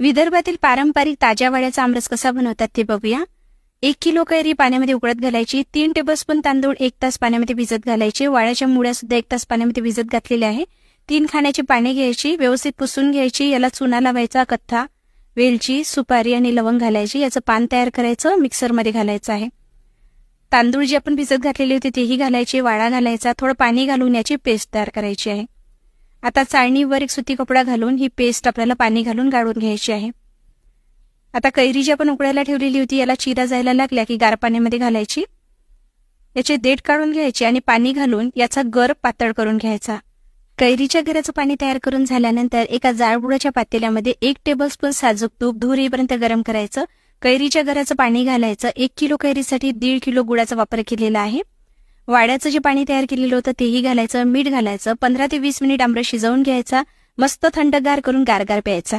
विदर्भातील पारंपरिक ताज्या वाड्याचा आमरस कसा बनवतात ते बघूया। 1 किलो कैरी पाण्यामध्ये उकळत घालायची, 3 टेबलस्पून तांदूळ 1 तास पाण्यामध्ये भिजत घालायचे, वाळ्याच्या मुळ्या सुद्धा 1 तास पाण्यामध्ये भिजत घातलेले आहे। 3 खाण्याची पाने घ्यायची, व्यवस्थित पुसून घ्यायची, याला चुना लावायचा, कथा, वेलची, सुपारी आणि लवंग घालायची, याचं पान तयार करायचं, मिक्सरमध्ये घालायचं आहे। तांदूळ जे आपण भिजत घातलेले होते तेही घालायचे, वाळा घालायचा, थोडं पाणी घालून याची पेस्ट तयार करायची आहे। आता चाळणीवर एक सुती कपडा घालून ही पेस्ट आपल्याला पाणी घालून गाळून घ्यायची आहे। आता कैरी जी आपण उकळायला ठेवलेली होती याला चिरा जायला लागल्या की गार पाण्यामध्ये घालायची, याचे देठ काढून घ्यायचे आणि पाणी घालून याचा गर पातळ करून घ्यायचा। कैरीच्या गराचं पाणी तयार करून झाल्यानंतर एका जाडबुडाच्या पातेल्यामध्ये 1 टेबलस्पून साजूक तूप धूर येईपर्यंत गरम करायचं। कैरीच्या गराचं पाणी घालायचं। 1 किलो कैरीसाठी 1.5 किलो गुळाचा वापर केलेला आहे। वाड्याचं जे पाणी तयार केलेलं होतं तेही घालायचं, मीठ घालायचं, 15 ते 20 मिनिट आमरस शिजवून घ्यायचा, मस्त थंडगार करून गारगार प्यायचा।